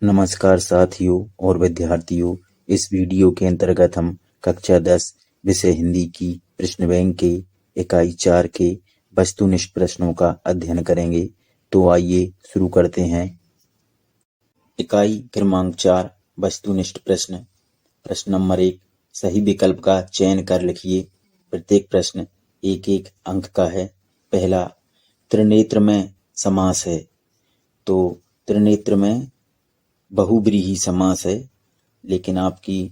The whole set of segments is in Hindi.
नमस्कार साथियों और विद्यार्थियों, इस वीडियो के अंतर्गत हम कक्षा 10 विषय हिंदी की प्रश्न बैंक के इकाई 4 के वस्तुनिष्ठ प्रश्नों का अध्ययन करेंगे। तो आइए शुरू करते हैं। इकाई क्रमांक 4 वस्तुनिष्ठ प्रश्न। प्रश्न नंबर 1, सही विकल्प का चयन कर लिखिए। प्रत्येक प्रश्न एक एक अंक का है। पहला, त्रिनेत्र में समास है, तो त्रिनेत्र में बहुव्रीहि समास है, लेकिन आपकी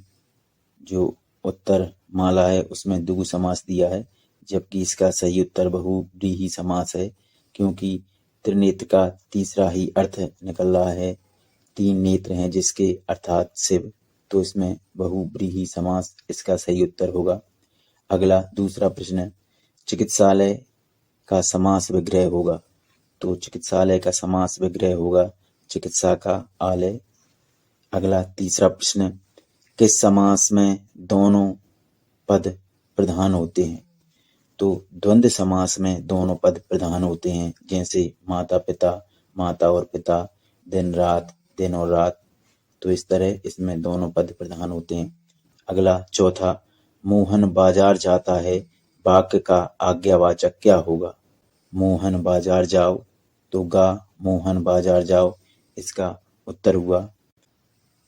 जो उत्तर माला है उसमें द्विगु समास दिया है, जबकि इसका सही उत्तर बहुव्रीहि समास है, क्योंकि त्रिनेत्र का तीसरा ही अर्थ निकल रहा है। 3 नेत्र हैं जिसके अर्थात शिव, तो इसमें बहुव्रीहि समास इसका सही उत्तर होगा। अगला दूसरा प्रश्न, चिकित्सालय का समास विग्रह होगा, तो चिकित्सालय का समास विग्रह होगा चिकित्सा का आलय। अगला तीसरा प्रश्न, किस समास में दोनों पद प्रधान होते हैं, तो द्वंद्व समास में दोनों पद प्रधान होते हैं, जैसे माता पिता, माता और पिता, दिन रात, दिन और रात, तो इस तरह इसमें दोनों पद प्रधान होते हैं। अगला चौथा, मोहन बाजार जाता है, वाक्य का आज्ञावाचक क्या होगा? मोहन बाजार जाओ, तो गा मोहन बाजार जाओ इसका उत्तर हुआ।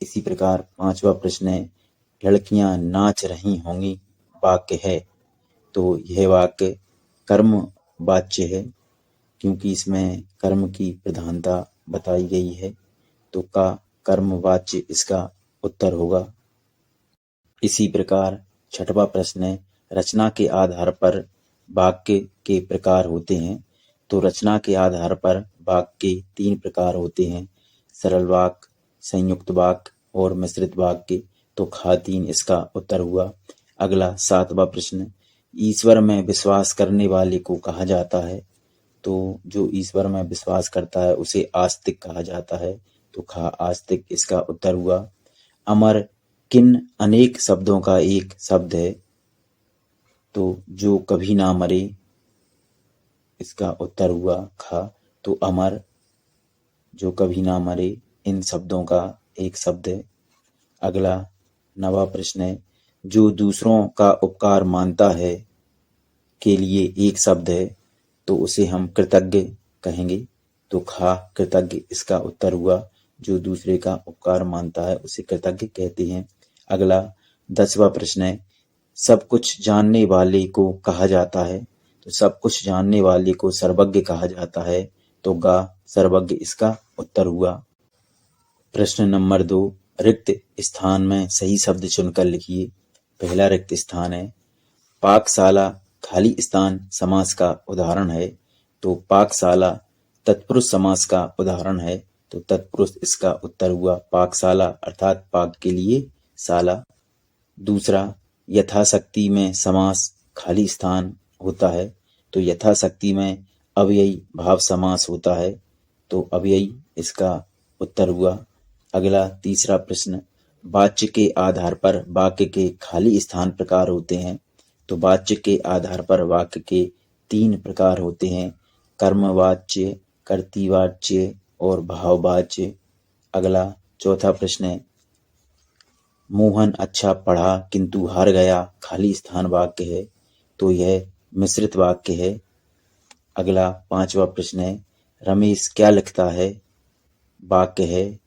इसी प्रकार पांचवा प्रश्न है, लड़कियां नाच रही होंगी वाक्य है, तो यह वाक्य कर्म वाच्य है, क्योंकि इसमें कर्म की प्रधानता बताई गई है, तो का कर्म वाच्य इसका उत्तर होगा। इसी प्रकार छठवां प्रश्न है, रचना के आधार पर वाक्य के प्रकार होते हैं, तो रचना के आधार पर वाक्य के 3 प्रकार होते हैं, सरल वाक्य, संयुक्त वाक्य और मिश्रित वाक्य, तो खा 3 इसका उत्तर हुआ। अगला 7वां प्रश्न, ईश्वर में विश्वास करने वाले को कहा जाता है, तो जो ईश्वर में विश्वास करता है उसे आस्तिक कहा जाता है, तो खा आस्तिक इसका उत्तर हुआ। अमर किन अनेक शब्दों का एक शब्द है, तो जो कभी ना मरे इसका उत्तर हुआ खा, तो अमर जो कभी ना मरे इन शब्दों का एक शब्द है। अगला 9वां प्रश्न है, जो दूसरों का उपकार मानता है के लिए एक शब्द है, तो उसे हम कृतज्ञ कहेंगे, तो खा कृतज्ञ इसका उत्तर हुआ। जो दूसरे का उपकार मानता है उसे कृतज्ञ कहते हैं। अगला 10वां प्रश्न है, सब कुछ जानने वाले को कहा जाता है, तो सब कुछ जानने वाले को सर्वज्ञ कहा जाता है, तो गा सर्वज्ञ इसका उत्तर हुआ। प्रश्न नंबर 2, रिक्त स्थान में सही शब्द चुनकर लिखिए। पहला रिक्त स्थान है, पाकशाला खाली स्थान समास का उदाहरण है, तो पाकशाला तत्पुरुष समास का उदाहरण है, तो तत्पुरुष इसका उत्तर हुआ। पाकशाला अर्थात पाक के लिए शाला। दूसरा, यथाशक्ति में समास खाली स्थान होता है, तो यथाशक्ति में अव्ययी भाव समास होता है, तो अव्ययी इसका उत्तर हुआ। अगला तीसरा प्रश्न, वाच्य के आधार पर वाक्य के खाली स्थान प्रकार होते हैं, तो वाच्य के आधार पर वाक्य के 3 प्रकार होते हैं, कर्मवाच्य, कर्तृवाच्य और भाववाच्य। अगला चौथा प्रश्न है, मोहन अच्छा पढ़ा किंतु हार गया खाली स्थान वाक्य है, तो यह मिश्रित वाक्य है। अगला 5वां प्रश्न है, रमेश क्या लिखता है वाक्य है,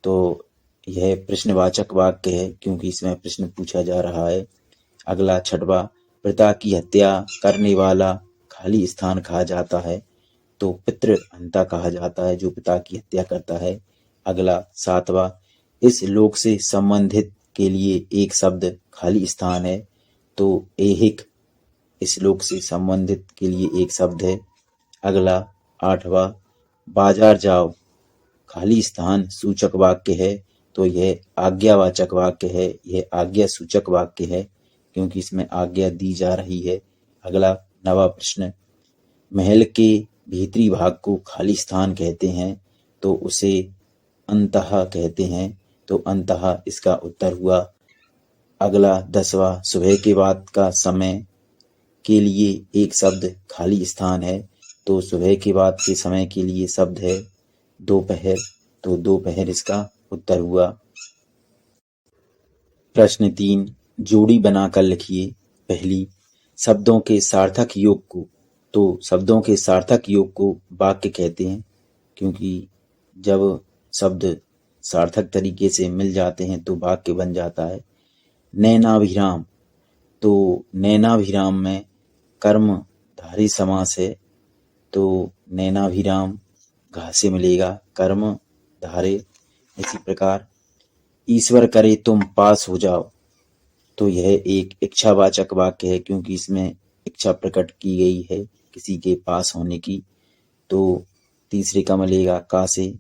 तो यह प्रश्नवाचक वाक्य है, क्योंकि इसमें प्रश्न पूछा जा रहा है। अगला 6वां, पिता की हत्या करने वाला खाली स्थान कहा जाता है, तो पितृहंता कहा जाता है जो पिता की हत्या करता है। अगला 7वां, इस लोक से संबंधित के लिए एक शब्द खाली स्थान है, तो ऐहिक इस लोक से संबंधित के लिए एक शब्द है। अगला 8वां, बाजार जाओ खाली स्थान सूचक वाक्य है, तो यह आज्ञावाचक वाक्य है, यह आज्ञा सूचक वाक्य है, क्योंकि इसमें आज्ञा दी जा रही है। अगला 9वां प्रश्न, महल के भीतरी भाग को खाली स्थान कहते हैं, तो उसे अंतः कहते हैं, तो अंतः इसका उत्तर हुआ। अगला 10वां, सुबह के बाद का समय के लिए एक शब्द खाली स्थान है, तो सुबह के बाद के समय के लिए शब्द है दोपहर, तो दोपहर इसका उत्तर हुआ। प्रश्न 3 जोड़ी बनाकर लिखिए। पहली, शब्दों के सार्थक योग को। तो शब्दों के सार्थक योग को वाक्य कहते हैं, क्योंकि जब शब्द सार्थक तरीके से मिल जाते हैं तो वाक्य बन जाता है। नैनाभिराम, तो नैनाभिराम में कर्मधारय समास है, तो नैनाभिराम घा से मिलेगा कर्मधारय। इसी प्रकार ईश्वर करे तुम पास हो जाओ, तो यह एक इच्छावाचक वाक्य है, क्योंकि इसमें इच्छा प्रकट की गई है किसी के पास होने की, तो तीसरे का मिलेगा का से।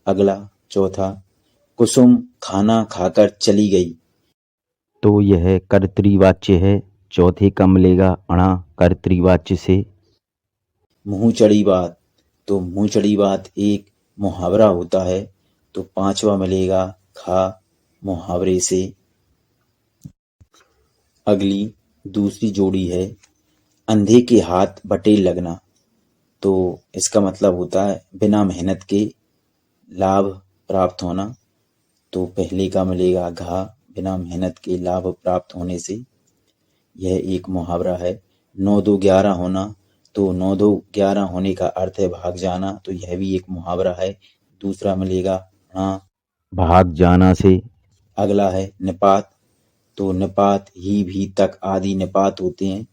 अगला चौथा, कुसुम खाना खाकर चली गई, तो यह कर्तृवाच्य है, चौथे का मिलेगा अणा कर्तृवाच्य से। मुंह चढ़ी बात, तो मुंह चढ़ी बात एक मुहावरा होता है, तो पांचवा मिलेगा खा मुहावरे से। अगली दूसरी जोड़ी है अंधे के हाथ बटेर लगना, तो इसका मतलब होता है बिना मेहनत के लाभ प्राप्त होना, तो पहले का मिलेगा घा बिना मेहनत के लाभ प्राप्त होने से। यह एक मुहावरा है। 9-2-11 होना, तो 9-2-11 होने का अर्थ है भाग जाना, तो यह भी एक मुहावरा है। दूसरा मिलेगा हाँ भाग जाना से। अगला है निपात, तो निपात ही भी तक आदि निपात होते हैं,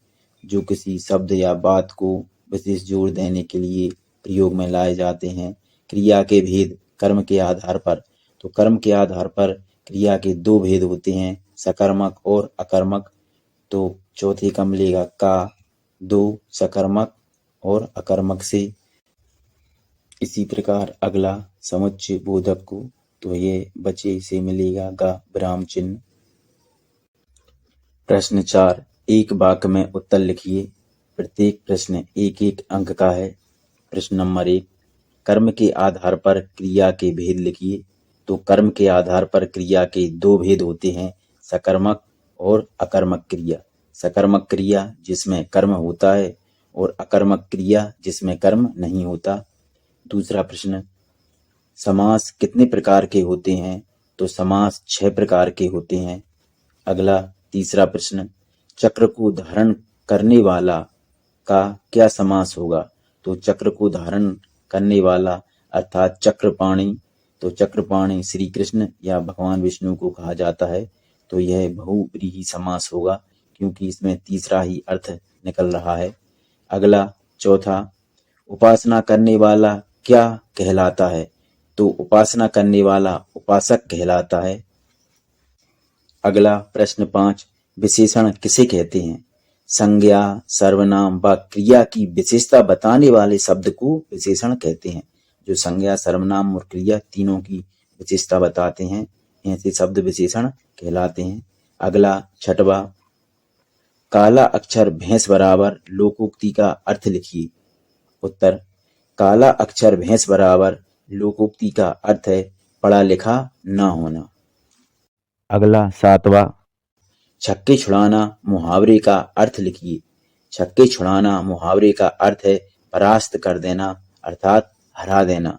जो किसी शब्द या बात को विशेष जोर देने के लिए प्रयोग में लाए जाते हैं। क्रिया के भेद कर्म के आधार पर, तो कर्म के आधार पर क्रिया के दो भेद होते हैं, सकर्मक और अकर्मक, तो चौथे का मिलेगा का दो सकर्मक और अकर्मक से। इसी प्रकार अगला समुच्चय बोधक को, तो ये बचे से मिलेगा गा विराम चिन्ह। प्रश्न 4 एक वाक्य में उत्तर लिखिए। प्रत्येक प्रश्न एक एक अंक का है। प्रश्न नंबर 1, कर्म के आधार पर क्रिया के भेद लिखिए। तो कर्म के आधार पर क्रिया के दो भेद होते हैं, सकर्मक और अकर्मक क्रिया। सकर्मक क्रिया जिसमें कर्म होता है और अकर्मक क्रिया जिसमें कर्म नहीं होता। दूसरा प्रश्न, समास कितने प्रकार के होते हैं? तो समास 6 प्रकार के होते हैं। अगला तीसरा प्रश्न, चक्र को धारण करने वाला का क्या समास होगा? तो चक्र को धारण करने वाला अर्थात चक्रपाणी, तो चक्रपाणी श्री कृष्ण या भगवान विष्णु को कहा जाता है, तो यह बहुव्रीहि समास होगा, क्योंकि इसमें तीसरा ही अर्थ निकल रहा है। अगला चौथा, उपासना करने वाला क्या कहलाता है? तो उपासना करने वाला उपासक कहलाता है। अगला प्रश्न 5, विशेषण किसे कहते हैं? संज्ञा, सर्वनाम व क्रिया की विशेषता बताने वाले शब्द को विशेषण कहते हैं। जो संज्ञा, सर्वनाम और क्रिया तीनों की विशेषता बताते हैं, ऐसे शब्द विशेषण कहलाते हैं। अगला छठवा, काला अक्षर भैंस बराबर लोकोक्ति का अर्थ लिखिए। उत्तर, काला अक्षर भैंस बराबर लोकोक्ति का अर्थ है पढ़ा लिखा ना होना। अगला सातवां, छक्के छुड़ाना मुहावरे का अर्थ लिखिए। छक्के छुड़ाना मुहावरे का अर्थ है परास्त कर देना अर्थात हरा देना।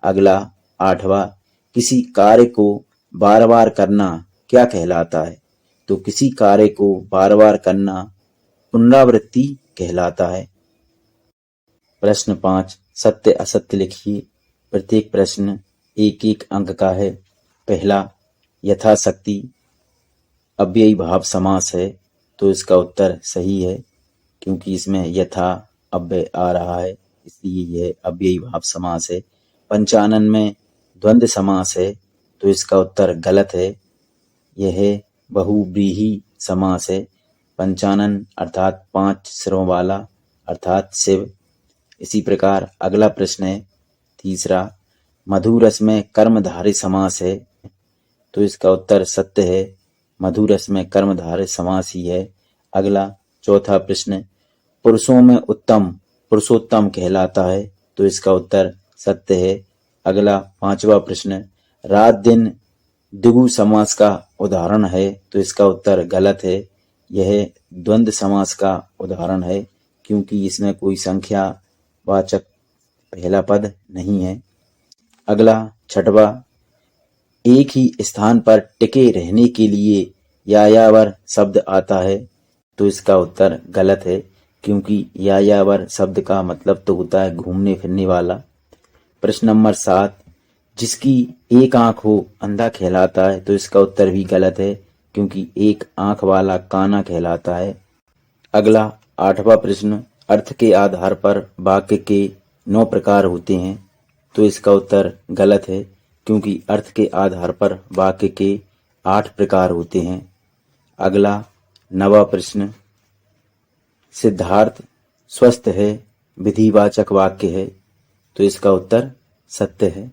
अगला आठवां, किसी कार्य को बार बार करना क्या कहलाता है? तो किसी कार्य को बार बार करना पुनरावृत्ति कहलाता है। प्रश्न 5, सत्य असत्य लिखिए। प्रत्येक प्रश्न एक एक अंक का है। पहला, यथाशक्ति अव्ययी भाव समास है, तो इसका उत्तर सही है, क्योंकि इसमें यथा अव्यय आ रहा है, इसलिए यह अव्ययी भाव समास है। पंचानन में द्वंद्व समास है, तो इसका उत्तर गलत है, यह बहुव्रीहि समास है। पंचानन अर्थात 5 सिरों वाला अर्थात शिव। इसी प्रकार अगला प्रश्न है तीसरा, मधुरस में कर्मधारय समास है, तो इसका उत्तर सत्य है, मधुरस में कर्मधारय समास ही है। अगला चौथा प्रश्न, पुरुषों में उत्तम पुरुषोत्तम कहलाता है, तो इसका उत्तर सत्य है। अगला पांचवा प्रश्न, रात दिन द्विगु समास का उदाहरण है, तो इसका उत्तर गलत है, यह द्वंद्व समास का उदाहरण है, क्योंकि इसमें कोई संख्या वाचक पहला पद नहीं है। अगला छठवा, एक ही स्थान पर टिके रहने के लिए यायावर शब्द आता है, तो इसका उत्तर गलत है, क्योंकि यायावर शब्द का मतलब तो होता है घूमने फिरने वाला। प्रश्न नंबर 7, जिसकी एक आंख हो अंधा कहलाता है, तो इसका उत्तर भी गलत है, क्योंकि एक आंख वाला काना कहलाता है। अगला 8वां प्रश्न, अर्थ के आधार पर वाक्य के 9 प्रकार होते हैं, तो इसका उत्तर गलत है, क्योंकि अर्थ के आधार पर वाक्य के 8 प्रकार होते हैं। अगला 9वां प्रश्न, सिद्धार्थ स्वस्थ है विधिवाचक वाक्य है, तो इसका उत्तर सत्य है।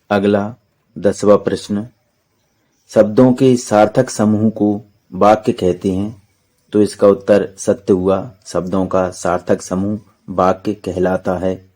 अगला 10वां प्रश्न, शब्दों के सार्थक समूह को वाक्य कहते हैं, तो इसका उत्तर सत्य हुआ, शब्दों का सार्थक समूह वाक्य कहलाता है।